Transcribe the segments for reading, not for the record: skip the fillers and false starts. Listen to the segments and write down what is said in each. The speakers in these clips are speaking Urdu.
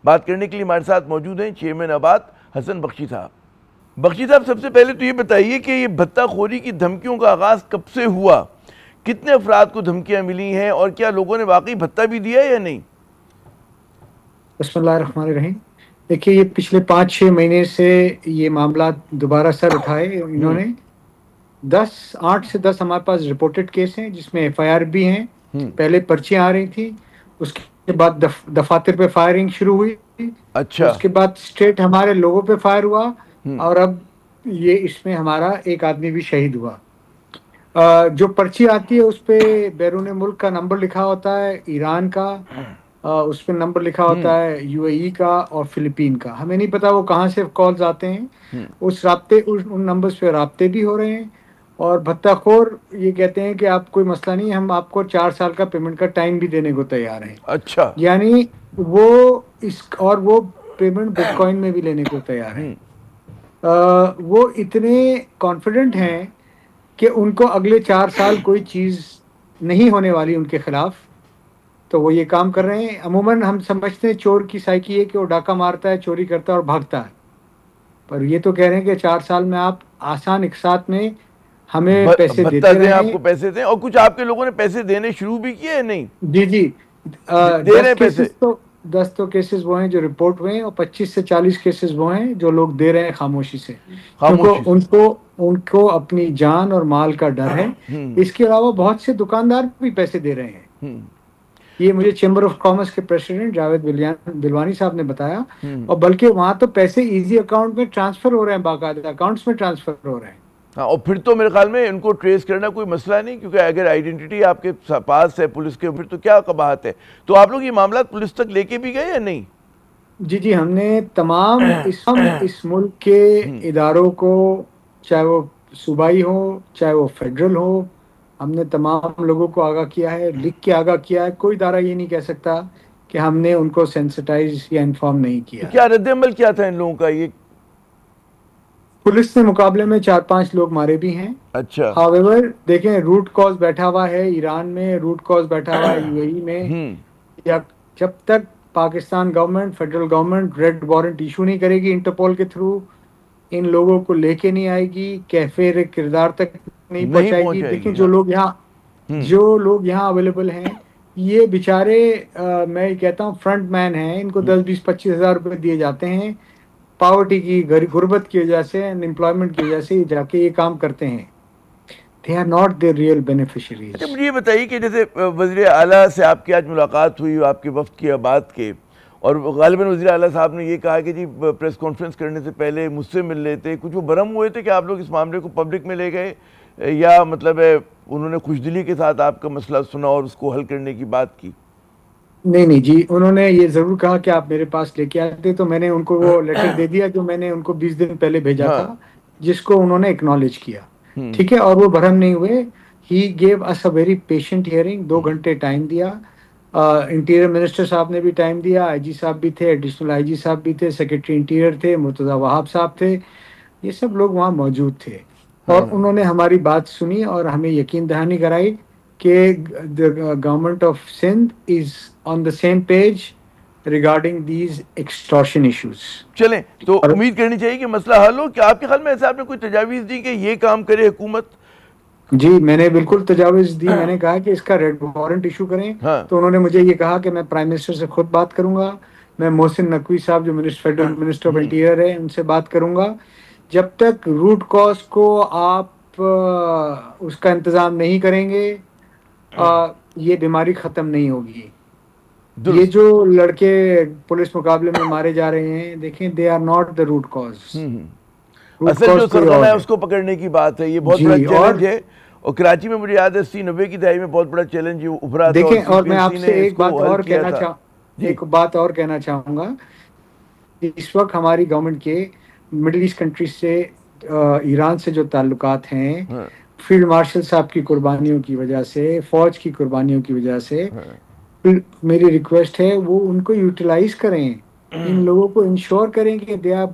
بات کرنے کے لیے ہمارے ساتھ موجود ہیں چیئرمین آباد حسن بخشی صاحب. بخشی صاحب, سب سے پہلے تو یہ بتائیے کہ یہ بھتہ خوری کی دھمکیوں کا آغاز کب سے ہوا, کتنے افراد کو دھمکیاں ملی ہیں, اور کیا لوگوں نے واقعی بھتہ بھی دیا یا نہیں؟ بسم اللہ الرحمن الرحیم. دیکھیے, یہ پچھلے 5-6 مہینے سے یہ معاملات دوبارہ سر اٹھائے انہوں نے. 8 سے 10 ہمارے پاس رپورٹڈ کیس ہیں جس میں ایف آئی آر بھی ہیں. پہلے پرچیاں آ رہی تھیں, اس کے بعد دفاتر پہ فائرنگ شروع ہوئی. اچھا. اس کے بعد اسٹریٹ ہمارے لوگوں پہ فائر ہوا, اور اب یہ اس میں ہمارا ایک آدمی بھی شہید ہوا. جو پرچی آتی ہے اس پہ بیرون ملک کا نمبر لکھا ہوتا ہے, ایران کا اس پہ نمبر لکھا ہوتا ہے, یو اے ای کا اور فلپین کا. ہمیں نہیں پتا وہ کہاں سے کالز آتے ہیں. ان نمبرز پہ رابطے بھی ہو رہے ہیں. اور بھتہ خور یہ کہتے ہیں کہ آپ کوئی مسئلہ نہیں, ہم آپ کو 4 سال کا پیمنٹ کا ٹائم بھی دینے کو تیار ہیں. اچھا. یعنی وہ وہ پیمنٹ بٹ کوائن میں بھی لینے کو تیار ہیں. وہ اتنے کانفیڈنٹ ہیں کہ ان کو اگلے 4 سال کوئی چیز نہیں ہونے والی ان کے خلاف, تو وہ یہ کام کر رہے ہیں. عموماً ہم سمجھتے ہیں چور کی سائیکی ہے کہ وہ ڈاکہ مارتا ہے, چوری کرتا ہے اور بھاگتا ہے, پر یہ تو کہہ رہے ہیں کہ 4 سال میں آپ آسان اقساط میں ہمیں پیسے دیتے رہے. آپ کو پیسے دیں, اور کچھ آپ کے لوگوں نے پیسے دینے شروع بھی کیے نہیں؟ جی 10 تو کیسز وہ ہیں جو رپورٹ ہوئے ہیں, اور 25 سے 40 کیسز وہ ہیں جو لوگ دے رہے ہیں خاموشی سے, کیونکہ ان کو اپنی جان اور مال کا ڈر ہے. اس کے علاوہ بہت سے دکاندار بھی پیسے دے رہے ہیں. یہ مجھے چیمبر آف کامرس کے پریزیڈنٹ جاوید بلوانی صاحب نے بتایا. اور بلکہ وہاں تو پیسے ایزی اکاؤنٹ میں ٹرانسفر ہو رہے ہیں, باقاعدہ اکاؤنٹس میں ٹرانسفر ہو رہے ہیں. اور پھر تو میرے خیال میں ان کو ٹریس کرنا کوئی مسئلہ نہیں, کیونکہ اگر آئیڈینٹی آپ کے پاس ہے پولیس کے, پھر تو کیا قباحت ہے. تو آپ لوگ یہ معاملات پولیس تک لے کے بھی گئے یا نہیں؟ جی ہم نے تمام اس ملک کے اداروں کو, چاہے وہ صوبائی ہو چاہے وہ فیڈرل ہو, ہم نے تمام لوگوں کو آگاہ کیا ہے, لکھ کے آگاہ کیا ہے. کوئی ادارہ یہ نہیں کہہ سکتا کہ ہم نے ان کو سینسٹائز یا انفارم نہیں کیا. کیا رد عمل کیا تھا ان لوگوں کا؟ یہ پولیس نے مقابلے میں 4-5 لوگ مارے بھی ہیں. اچھا. however دیکھیں, روٹ کاز بیٹھا ہوا ہے ایران میں, روٹ کاز بیٹھا ہوا ہے یو اے ای میں. یا جب تک Pakistan government, federal government red warrant issue نہیں کرے گی انٹرپول کے تھرو, ان لوگوں کو لے کے نہیں آئے گی, کیفے کردار تک نہیں پہنچائے گی. دیکھیں جو لوگ یہاں اویلیبل ہیں, یہ بیچارے میں کہتا ہوں فرنٹ مین ہیں. ان کو 10-20-25 ہزار روپے دیے جاتے ہیں. پاورٹی کی, غربت کی وجہ سے, ان امپلائمنٹ کی وجہ سے جا کے یہ کام کرتے ہیں. they are not the real beneficiaries. اچھا, مجھے یہ بتائیے کہ جیسے وزیر اعلیٰ سے آپ کی آج ملاقات ہوئی, آپ کے وفد کی بات کے, اور غالباً وزیر اعلیٰ صاحب نے یہ کہا کہ جی پریس کانفرنس کرنے سے پہلے مجھ سے مل لیتے. کچھ وہ برہم ہوئے تھے کہ آپ لوگ اس معاملے کو پبلک میں لے گئے, یا مطلب ہے انہوں نے خوش دلی کے ساتھ آپ کا مسئلہ سنا اور اس کو حل کرنے کی بات کی؟ نہیں جی, انہوں نے یہ ضرور کہا کہ آپ میرے پاس لے کے آتے, تو میں نے ان کو وہ لیٹر دے دیا جو میں نے ان کو 20 دن پہلے بھیجا تھا, جس کو انہوں نے اکنالج کیا. ٹھیک ہے, اور وہ برہم نہیں ہوئے. He gave us a very patient hearing. 2 گھنٹے ٹائم دیا. انٹیریئر منسٹر صاحب نے بھی ٹائم دیا, آئی جی صاحب بھی تھے, ایڈیشنل آئی جی صاحب بھی تھے, سیکرٹری انٹیریئر تھے, مرتضیٰ وہاب صاحب تھے. یہ سب لوگ وہاں موجود تھے, اور انہوں نے ہماری بات سنی اور ہمیں یقین دہانی کرائی کہ government of Sindh is on the same page regarding these extortion issues. چلیں, تو امید کرنی چاہیے کہ مسئلہ حل ہو. کیا آپ کے خیال میں ایسا آپ نے کوئی تجاویز دی کہ یہ کام کرے حکومت؟ جی میں نے بالکل تجاویز دی. میں نے کہا کہ اس کا ریڈ وارنٹ ایشو کریں, تو انہوں نے مجھے یہ کہا کہ میں پرائم منسٹر سے خود بات کروں گا, میں محسن نقوی صاحب جو فیڈرل منسٹر آف انٹیریئر ہے ان سے بات کروں گا. جب تک روٹ کاز کو آپ اس کا انتظام نہیں کریں گے, یہ بیماری ختم نہیں ہوگی. یہ جو لڑکے پولیس مقابلے میں مارے جا رہے ہیں, دیکھیں they are not the root cause. اصل جو سرغنہ ہے اس کو پکڑنے کی بات ہے. یہ بہت بڑا چیلنج ہے, اور کراچی میں مجھے یاد ہے 80-90 کی دہائی میں بہت بڑا چیلنج ابھرا تھا. دیکھیں, اور میں آپ سے ایک بات اور کہنا چاہوں گا. اس وقت ہماری گورنمنٹ کے مڈل ایسٹ کنٹریز سے, ایران سے جو تعلقات ہیں, فیلڈ مارشل صاحب کی قربانیوں کی وجہ سے, فوج کی قربانیوں کی وجہ سے, میری ریکویسٹ ہے وہ ان کو یوٹیلائز کریں. ان لوگوں کو انشور کریں کہ they are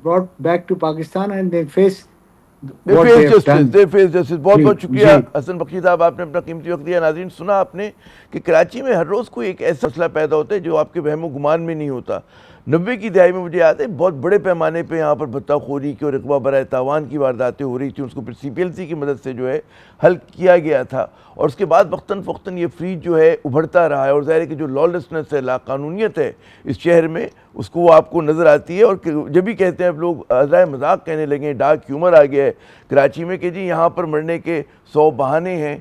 brought back to Pakistan and they face what they have done. they face justice. بہت بہت جی شکریہ حسن بخشی صاحب، آپ نے اپنا قیمتی وقت دیا. ناظرین سنا آپ نے کہ کراچی میں ہر روز کوئی ایک ایسا مسئلہ پیدا ہوتا ہے جو آپ کے وہم و گمان میں نہیں ہوتا. 90 کی دہائی میں مجھے یاد ہے بہت بڑے پیمانے پہ یہاں پر بھتہ خوری کی اور اغوا برائے تاوان کی وارداتیں ہو رہی تھیں. اس کو پھر CPLC کی مدد سے جو ہے حل کیا گیا تھا، اور اس کے بعد وقتاً فوقتاً یہ فریج جو ہے ابھرتا رہا ہے. اور ظاہر ہے کہ جو لالسنس ہے، لا قانونیت ہے اس شہر میں، اس کو وہ آپ کو نظر آتی ہے. اور جب بھی کہتے ہیں لوگ ذرائع مذاق کہنے لگے ہیں، ڈارک ہیومر آ گیا ہے کراچی میں کہ جی یہاں پر مرنے کے 100 بہانے ہیں،